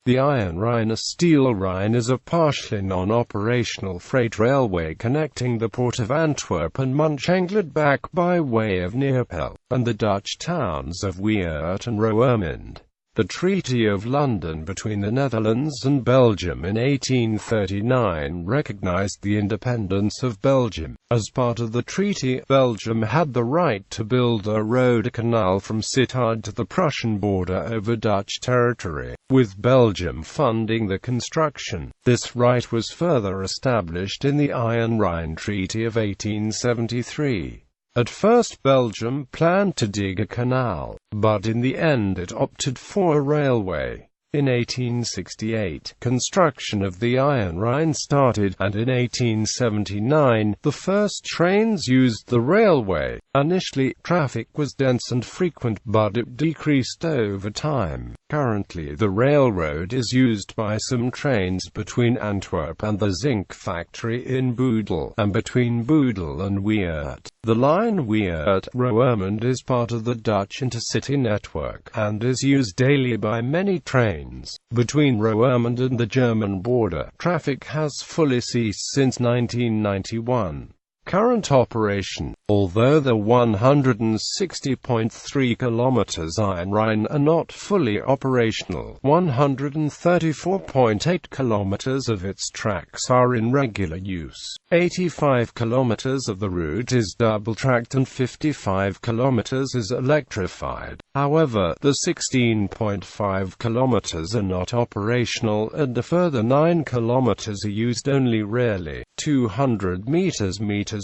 The Iron Rhine or Steel Rhine is a partially non-operational freight railway connecting the port of Antwerp and Mönchengladbach by way of Neerpelt, and the Dutch towns of Weert and Roermond. The Treaty of London between the Netherlands and Belgium in 1839 recognized the independence of Belgium. As part of the treaty, Belgium had the right to build a road, a canal from Sittard to the Prussian border over Dutch territory, with Belgium funding the construction. This right was further established in the Iron Rhine Treaty of 1873. At first Belgium planned to dig a canal, but in the end it opted for a railway. In 1868, construction of the Iron Rhine started, and in 1879, the first trains used the railway. Initially, traffic was dense and frequent, but it decreased over time. Currently, the railroad is used by some trains between Antwerp and the zinc factory in Barthels, and between Barthels and Weert. The line Weert-Roermond is part of the Dutch intercity network, and is used daily by many trains. Between Roermond and the German border, traffic has fully ceased since 1991. Current operation. Although the 160.3 km Iron Rhine are not fully operational, 134.8 km of its tracks are in regular use. 85 km of the route is double-tracked and 55 km is electrified. However, the 16.5 km are not operational, and a further 9 km are used only rarely. 200 meters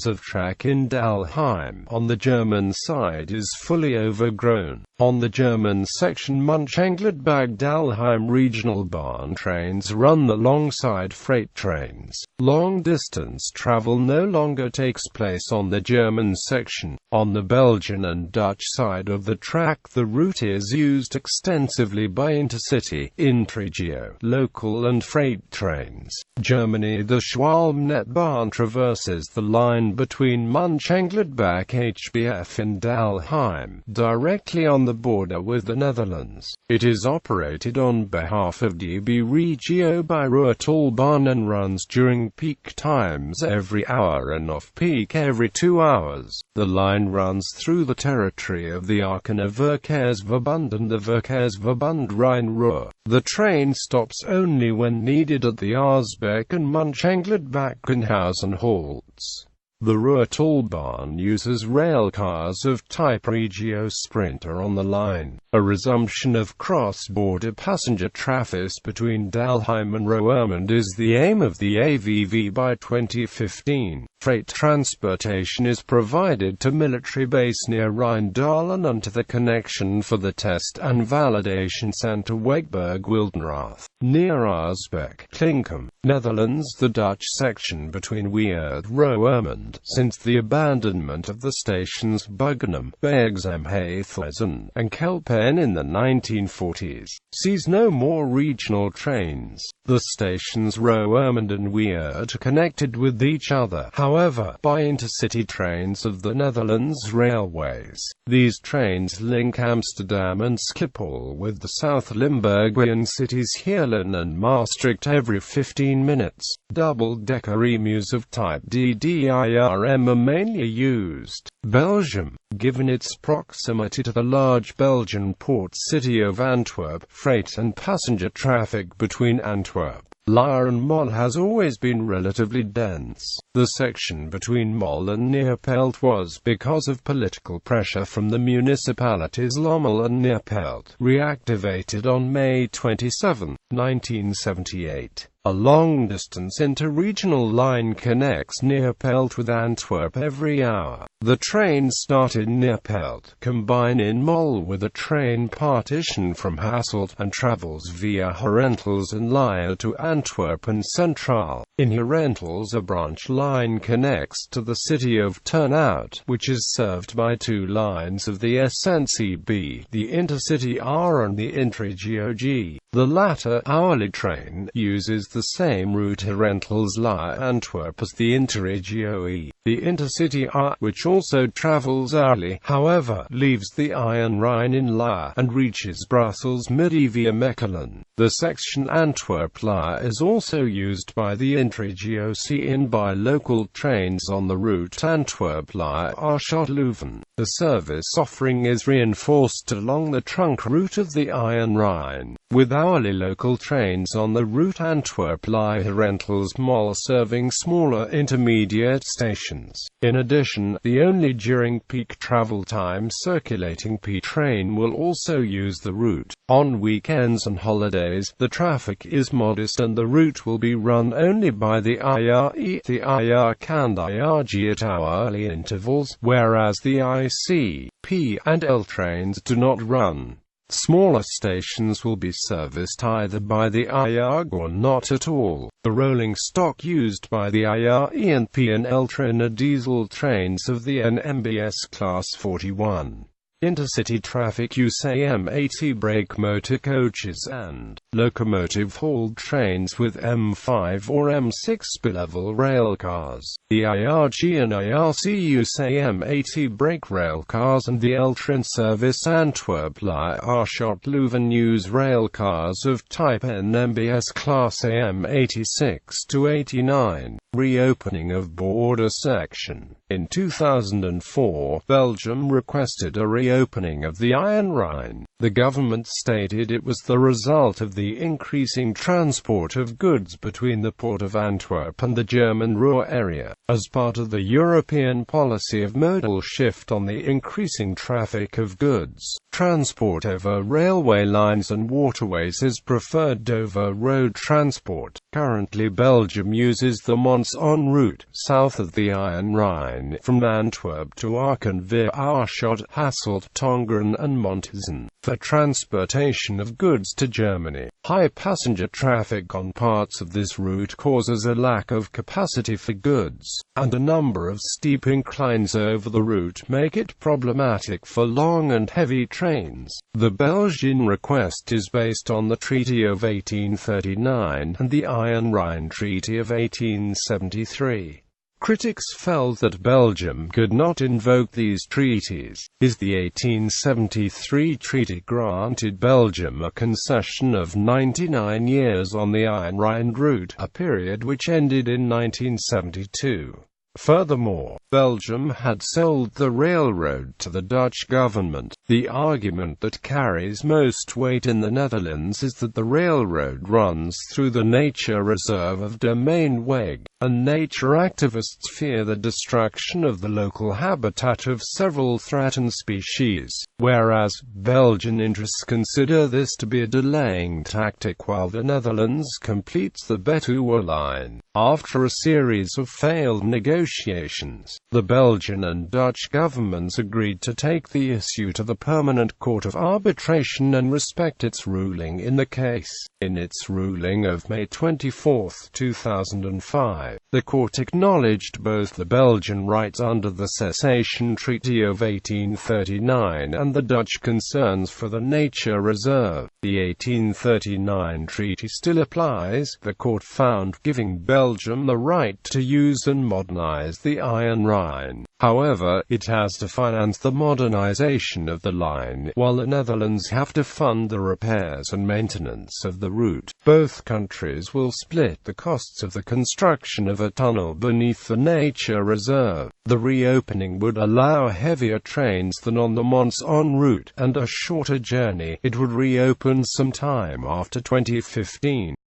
of track in Dalheim on the German side is fully overgrown. On the German section Mönchengladbach-Dalheim regional Bahn trains run alongside freight trains. Long-distance travel no longer takes place on the German section. On the Belgian and Dutch side of the track, the route is used extensively by intercity, intrageo, local and freight trains. Germany. The Schwalm-Bahn traverses the line between Mönchengladbach HBF and Dalheim, directly on the border with the Netherlands. It is operated on behalf of DB Regio by Ruhrtalbahn and runs during peak times every hour and off-peak every 2 hours. The line runs through the territory of the Aachener Verkehrsverbund and the Verkehrsverbund Rhein-Ruhr. The train stops only when needed at the Arsbeck and Mönchengladbach-Genhausen halts. The Ruhrtalbahn uses railcars of type Regio Sprinter on the line. A resumption of cross-border passenger traffic between Dalheim and Roermond is the aim of the AVV by 2015. Freight transportation is provided to military base near Rheindalen and to the connection for the test and validation center Wegberg-Wildenrath, near Arsbeck, Klinkum, Netherlands. The Dutch section between Weert and Roermond, since the abandonment of the stations Bugenum, Bergzamhathausen, and Kelpen in the 1940s, sees no more regional trains. The stations Roermond and Weert are connected with each other, however, by intercity trains of the Netherlands Railways. These trains link Amsterdam and Schiphol with the South Limburgian cities Heerlen and Maastricht every 15 minutes. Double-decker emus of type DDIRM are mainly used. Belgium. Given its proximity to the large Belgian port city of Antwerp, freight and passenger traffic between Antwerp, Laren and Mol has always been relatively dense. The section between Mol and Neerpelt was, because of political pressure from the municipalities Lommel and Neerpelt, reactivated on May 27, 1978. A long-distance interregional line connects Neerpelt with Antwerp every hour. The trains start in Neerpelt, combine in Mol with a train partition from Hasselt, and travels via Herentals and Lier to Antwerp and Centraal. In Herentals, a branch line connects to the city of Turnhout, which is served by 2 lines of the SNCB, the Intercity R and the Intrageo G. The latter, hourly train, uses the same route Herentals-Lier-Antwerp as the Interregio E. The intercity A, which also travels hourly, however, leaves the Iron Rhine in La, and reaches Brussels midi via Mechelen. The section Antwerp-La is also used by the Intra-GOC by local trains on the route Antwerp-La-Arschot-Leuven. The service offering is reinforced along the trunk route of the Iron Rhine, with hourly local trains on the route Antwerp-La-Herentals-Mol serving smaller intermediate stations. In addition, the only during peak travel time circulating P train will also use the route. On weekends and holidays, the traffic is modest and the route will be run only by the IRE, the IRK and IRG at hourly intervals, whereas the IC, P and L trains do not run. Smaller stations will be serviced either by the IRG or not at all. The rolling stock used by the IRE and P and L train are diesel trains of the NMBS Class 41. Intercity traffic use AM80 brake motor coaches and locomotive-hauled trains with M5 or M6 bilevel railcars. The IRG and IRC use AM80 brake railcars, and the L-train service Antwerp-La-Arschot-Leuven use railcars of type NMBS class AM86 to 89. Reopening of border section. In 2004, Belgium requested a reopening of the Iron Rhine. The government stated it was the result of the increasing transport of goods between the port of Antwerp and the German Ruhr area. As part of the European policy of modal shift on the increasing traffic of goods, transport over railway lines and waterways is preferred over road transport. Currently Belgium uses the Mons-on route, south of the Iron Rhine, from Antwerp to Aachen via Aarschot, Hasselt, Tongeren and Montezin, for transportation of goods to Germany. High passenger traffic on parts of this route causes a lack of capacity for goods, and a number of steep inclines over the route make it problematic for long and heavy trains. The Belgian request is based on the Treaty of 1839 and the Iron Rhine Treaty of 1873. Critics felt that Belgium could not invoke these treaties. The 1873 treaty granted Belgium a concession of 99 years on the Iron Rhine route, a period which ended in 1972. Furthermore, Belgium had sold the railroad to the Dutch government. The argument that carries most weight in the Netherlands is that the railroad runs through the nature reserve of Domain Weg, and nature activists fear the destruction of the local habitat of several threatened species, whereas Belgian interests consider this to be a delaying tactic while the Netherlands completes the Betuwe line. After a series of failed negotiations, the Belgian and Dutch governments agreed to take the issue to the Permanent Court of Arbitration and respect its ruling in the case. In its ruling of May 24, 2005, the court acknowledged both the Belgian rights under the Cessation Treaty of 1839 and the Dutch concerns for the nature reserve. The 1839 treaty still applies, the court found, giving Belgium the right to use and modernize the Iron Rhine. However, it has to finance the modernization of the line, while the Netherlands have to fund the repairs and maintenance of the route. Both countries will split the costs of the construction of a tunnel beneath the nature reserve. The reopening would allow heavier trains than on the Mons-on route, and a shorter journey. It would reopen sometime after 2015.